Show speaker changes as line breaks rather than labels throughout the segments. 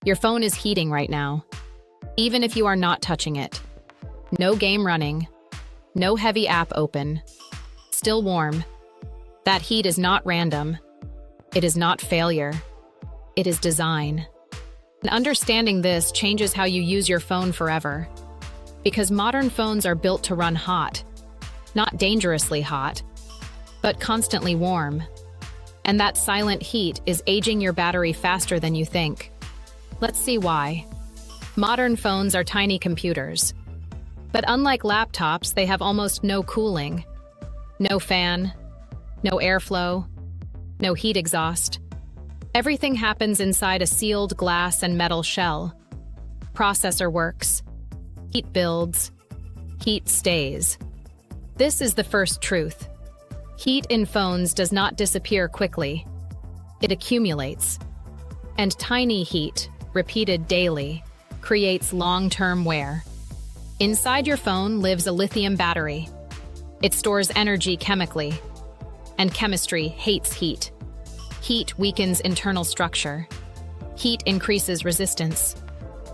Your phone is heating right now, even if you are not touching it. No game running, no heavy app open, still warm. That heat is not random. It is not failure. It is design. And understanding this changes how you use your phone forever. Because modern phones are built to run hot, not dangerously hot, but constantly warm. And that silent heat is aging your battery faster than you think. Let's see why. Modern phones are tiny computers. But unlike laptops, they have almost no cooling. No fan, no airflow, no heat exhaust. Everything happens inside a sealed glass and metal shell. Processor works. Heat builds. Heat stays. This is the first truth. Heat in phones does not disappear quickly. It accumulates. And tiny heat, repeated daily, creates long-term wear. Inside your phone lives a lithium battery. It stores energy chemically. And chemistry hates heat. Heat weakens internal structure. Heat increases resistance.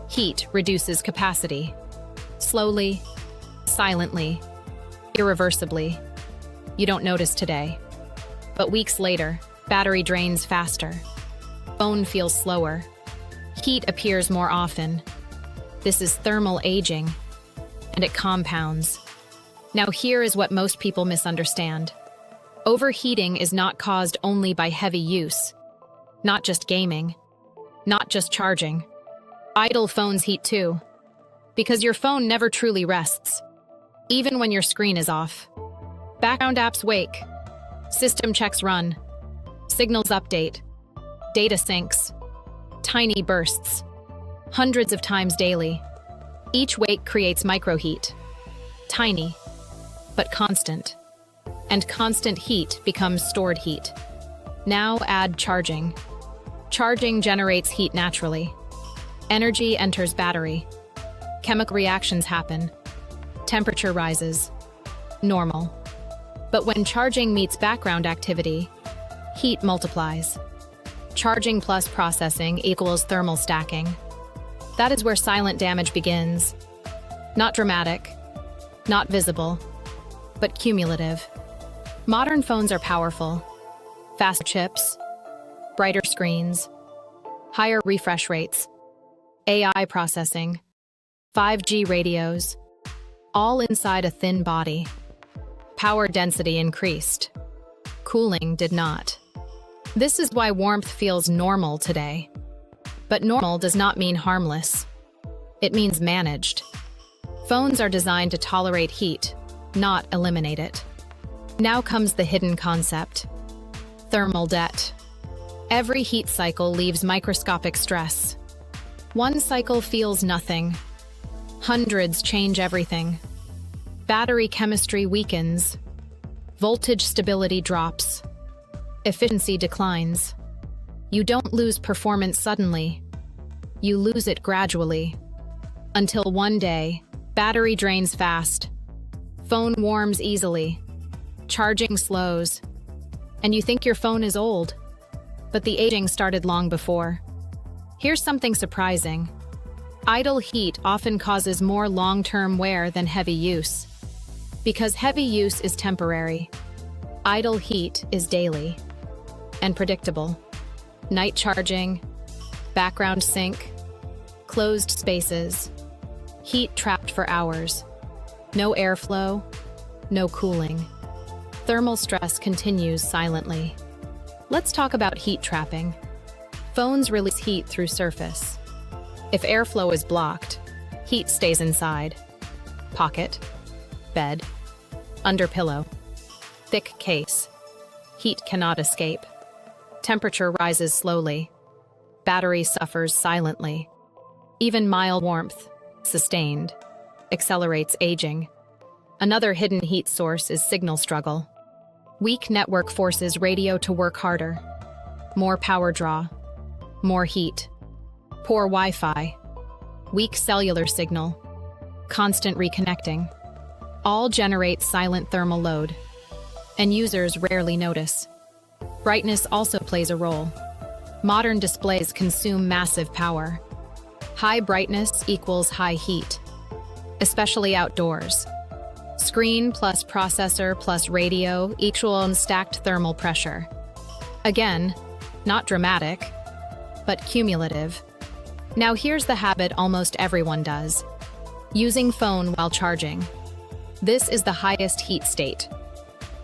Heat reduces capacity. Slowly, silently, irreversibly. You don't notice today. But weeks later, battery drains faster. Phone feels slower. Heat appears more often. This is thermal aging, and it compounds. Now here is what most people misunderstand. Overheating is not caused only by heavy use. Not just gaming. Not just charging. Idle phones heat too. Because your phone never truly rests. Even when your screen is off. Background apps wake. System checks run. Signals update. Data syncs. Tiny bursts. Hundreds of times daily. Each wake creates microheat. Tiny, but constant. And constant heat becomes stored heat. Now add charging. Charging generates heat naturally. Energy enters battery. Chemical reactions happen. Temperature rises. Normal. But when charging meets background activity, heat multiplies. Charging plus processing equals thermal stacking. That is where silent damage begins. Not dramatic, not visible, but cumulative. Modern phones are powerful. Faster chips, brighter screens, higher refresh rates, AI processing, 5G radios, all inside a thin body. Power density increased. Cooling did not. This is why warmth feels normal today. But normal does not mean harmless. It means managed. Phones are designed to tolerate heat, not eliminate it. Now comes the hidden concept. Thermal debt. Every heat cycle leaves microscopic stress. One cycle feels nothing. Hundreds change everything. Battery chemistry weakens. Voltage stability drops. Efficiency declines. You don't lose performance suddenly. You lose it gradually. Until one day, battery drains fast. Phone warms easily. Charging slows. And you think your phone is old. But the aging started long before. Here's something surprising. Idle heat often causes more long-term wear than heavy use. Because heavy use is temporary. Idle heat is daily. And predictable. Night charging, background sync, closed spaces, heat trapped for hours, no airflow, no cooling. Thermal stress continues silently. Let's talk about heat trapping. Phones release heat through surface. If airflow is blocked, heat stays inside. Pocket, bed, under pillow, thick case. Heat cannot escape. Temperature rises slowly. Battery suffers silently. Even mild warmth, sustained, accelerates aging. Another hidden heat source is signal struggle. Weak network forces radio to work harder. More power draw. More heat. Poor Wi-Fi. Weak cellular signal. Constant reconnecting. All generate silent thermal load. And users rarely notice. Brightness also plays a role. Modern displays consume massive power. High brightness equals high heat, especially outdoors. Screen plus processor plus radio equals stacked thermal pressure. Again, not dramatic, but cumulative. Now here's the habit almost everyone does. Using phone while charging. This is the highest heat state.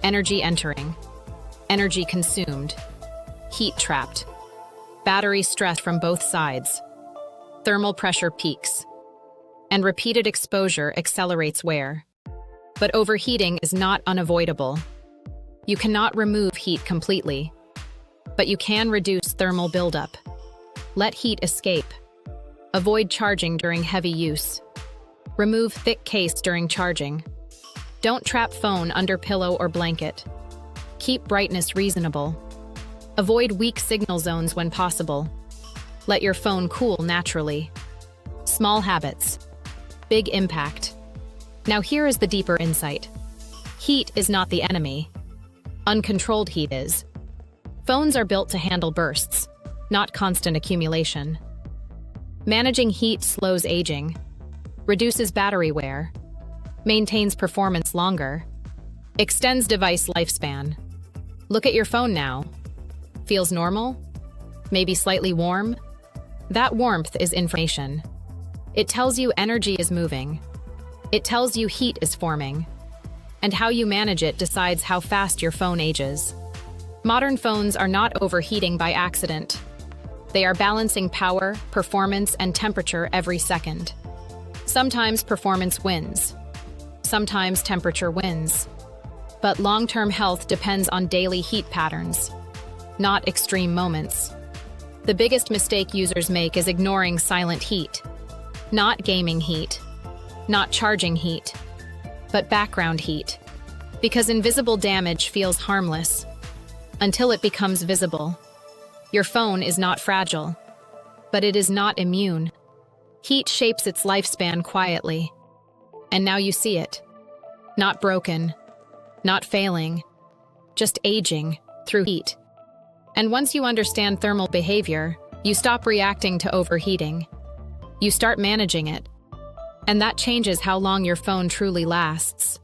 Energy entering. Energy consumed. Heat trapped. Battery stress from both sides. Thermal pressure peaks. And repeated exposure accelerates wear. But overheating is not unavoidable. You cannot remove heat completely, but you can reduce thermal buildup. Let heat escape. Avoid charging during heavy use. Remove thick case during charging. Don't trap phone under pillow or blanket. Keep brightness reasonable. Avoid weak signal zones when possible. Let your phone cool naturally. Small habits. Big impact. Now here is the deeper insight. Heat is not the enemy. Uncontrolled heat is. Phones are built to handle bursts, not constant accumulation. Managing heat slows aging, reduces battery wear, maintains performance longer, extends device lifespan. Look at your phone now. Feels normal? Maybe slightly warm? That warmth is information. It tells you energy is moving. It tells you heat is forming. And how you manage it decides how fast your phone ages. Modern phones are not overheating by accident. They are balancing power, performance, and temperature every second. Sometimes performance wins. Sometimes temperature wins. But long-term health depends on daily heat patterns, not extreme moments. The biggest mistake users make is ignoring silent heat. Not gaming heat. Not charging heat, but background heat. Because invisible damage feels harmless until it becomes visible. Your phone is not fragile, but it is not immune. Heat shapes its lifespan quietly, and now you see it. Not broken, not failing, just aging through heat. And once you understand thermal behavior, you stop reacting to overheating. You start managing it. And that changes how long your phone truly lasts.